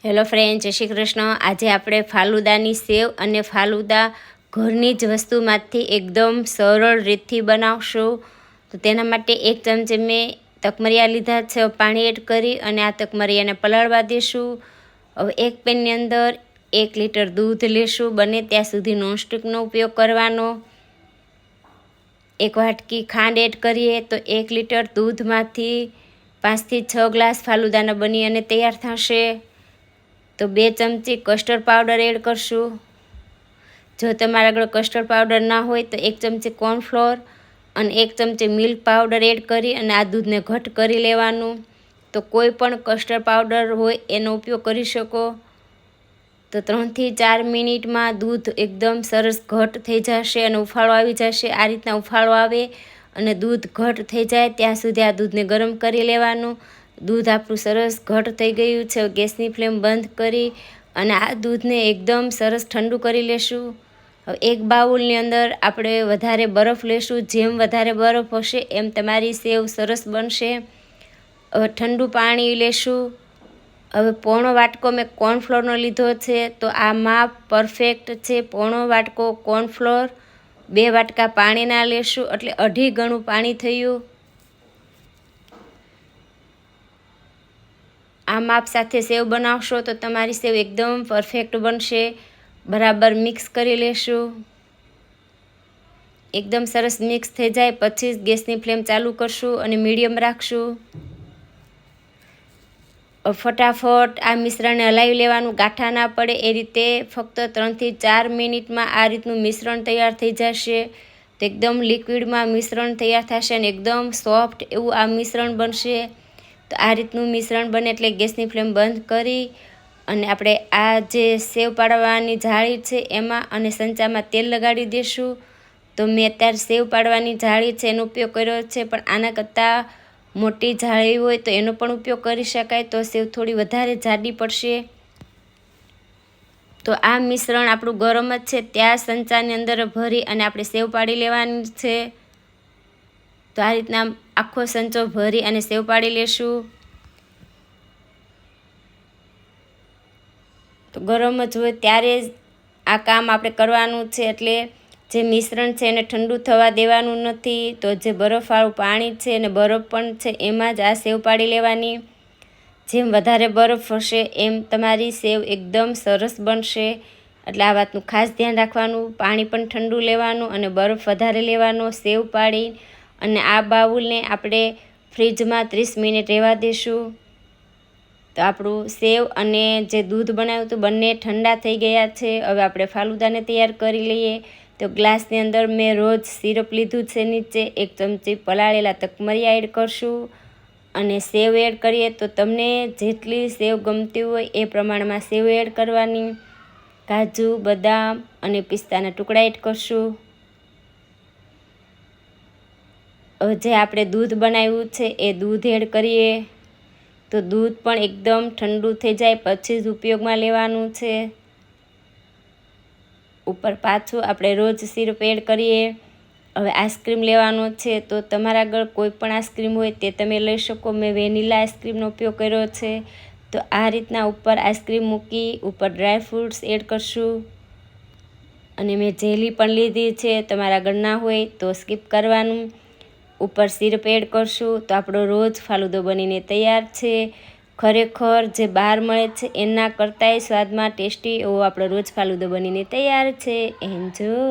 Hello friend, જય શ્રી કૃષ્ણ। આજે આપણે ફાલુદાની સેવ અને ફાલુદા ઘરની જ વસ્તુમાંથી એકદમ સરળ રીતથી બનાવશું। તો તેના માટે 1 ચમચી મેં તકમરિયા લીધા છે। પાણી એડ કરી અને આ તકમરિયાને પલાળવા દેશું। હવે એક પેનની અંદર 1 લીટર દૂધ લેશું। બને ત્યાં સુધી નોનસ્ટિકનો ઉપયોગ કરવાનો। 1 વાટકી ખાંડ એડ કરીએ તો 1 લીટર દૂધમાંથી 5 થી 6 ગ્લાસ ફાલુદાના બની અને તૈયાર થશે। તો 2 ચમચી કસ્ટર્ડ પાવડર એડ કરશું। જો તમારા આગળ કસ્ટર્ડ પાવડર ના હોય તો 1 ચમચી કોર્નફ્લોર અને 1 ચમચી મિલ્ક પાવડર એડ કરી અને આ દૂધને ઘટ કરી લેવાનું। તો કોઈ પણ કસ્ટર્ડ પાવડર હોય એનો ઉપયોગ કરી શકો। તો 3 થી 4 મિનિટમાં દૂધ એકદમ સરસ ઘટ થઈ જશે અને ઉફાળો આવી જશે। આ રીતના ઉફાળો આવે અને દૂધ ઘટ થઈ જાય ત્યાં સુધી આ દૂધને ગરમ કરી લેવાનું। દૂધ આપણું સરસ ઘટ થઈ ગયું છે। ગેસની ફ્લેમ બંધ કરી અને આ દૂધને એકદમ સરસ ઠંડુ કરી લેશું। હવે એક બાઉલની અંદર આપણે વધારે બરફ લેશું। જેમ વધારે બરફ હશે એમ તમારી સેવ સરસ બનશે। હવે ઠંડુ પાણી લેશું। હવે પોણો વાટકો મેં કોર્નફ્લોરનો લીધો છે। તો આ માપ પરફેક્ટ છે। પોણો વાટકો કોર્નફ્લોર, 2 વાટકા પાણીના લેશું એટલે 2.5 ગણું પાણી થયું। આ માપ સાથે સેવ બનાવશો તો તમારી સેવ એકદમ પરફેક્ટ બનશે। બરાબર મિક્સ કરી લેશું। એકદમ સરસ મિક્સ થઈ જાય પછી ગેસની ફ્લેમ ચાલુ કરશું અને મીડિયમ રાખશું। ફટાફટ આ મિશ્રણને હલાવી લેવાનું, ગાંઠા ના પડે એ રીતે। ફક્ત 3 થી 4 મિનિટમાં આ રીતનું મિશ્રણ તૈયાર થઈ જશે। તો એકદમ લિક્વિડમાં મિશ્રણ તૈયાર થશે અને એકદમ સોફ્ટ એવું આ મિશ્રણ બનશે। તો આ રીતનું મિશ્રણ બને એટલે ગેસની ફ્લેમ બંધ કરી અને આપણે આ જે સેવ પાડવાની જાળી છે એમાં અને સંચામાં તેલ લગાડી દઈશું। તો મેં અત્યારે સેવ પાડવાની જાળી છે એનો ઉપયોગ કર્યો છે, પણ આના કરતાં મોટી જાળી હોય તો એનો પણ ઉપયોગ કરી શકાય, તો સેવ થોડી વધારે જાડી પડશે। તો આ મિશ્રણ આપણું ગરમ જ છે ત્યાં સંચાની અંદર ભરી અને આપણે સેવ પાડી લેવાની છે। તો આ રીતના આખો સંચો ભરી અને સેવ પાડી લેશું। તો ગરમ જ હોય ત્યારે જ આ કામ આપણે કરવાનું છે, એટલે જે મિશ્રણ છે એને ઠંડુ થવા દેવાનું નથી। તો જે બરફવાળું પાણી છે અને બરફ પણ છે એમાં જ આ સેવ પાડી લેવાની। જેમ વધારે બરફ હશે એમ તમારી સેવ એકદમ સરસ બનશે, એટલે આ વાતનું ખાસ ધ્યાન રાખવાનું। પાણી પણ ઠંડુ લેવાનું અને બરફ વધારે લેવાનો સેવ પાડી અને આ બાઉલને આપણે ફ્રીજમાં 30 મિનિટ રહેવા દઈશું। તો આપણું સેવ અને જે દૂધ બનાવ્યું હતું બંને ઠંડા થઈ ગયા છે। હવે આપણે ફાલુદાને તૈયાર કરી લઈએ। તો ગ્લાસની અંદર મેં રોઝ સિરપ લીધું છે। નીચે 1 ચમચી પલાળેલા તકમરિયા એડ કરશું અને સેવ એડ કરીએ તો તમને જેટલી સેવ ગમતી હોય એ પ્રમાણમાં સેવ એડ કરવાની। કાજુ, બદામ અને પિસ્તાના ટુકડા એડ કરશું। હવે જે આપણે દૂધ બનાવ્યું છે એ દૂધ એડ કરીએ। તો દૂધ પણ એકદમ ઠંડુ થઈ જાય પછી જ ઉપયોગમાં લેવાનું છે। ઉપર પાછું આપણે રોઝ સિરપ એડ કરીએ। હવે આઈસ્ક્રીમ લેવાનો છે, તો તમારા આગળ કોઈ પણ આઈસ્ક્રીમ હોય તે તમે લઈ શકો। મેં વેનીલા આઈસ્ક્રીમનો ઉપયોગ કર્યો છે। તો આ રીતના ઉપર આઈસ્ક્રીમ મૂકી ઉપર ડ્રાય ફ્રૂટ્સ એડ કરશું અને મેં જેલી પણ લીધી છે, તમારા આગળ ના હોય તો સ્કીપ કરવાનું। ઉપર સિરપ એડ કરશું તો આપણો રોજ ફાલુદો બનીને તૈયાર છે। ખરેખર જે બહાર મળે છે એના કરતાંય સ્વાદમાં ટેસ્ટી એવો આપણો રોજ ફાલુદો બનીને તૈયાર છે। એન્જોય।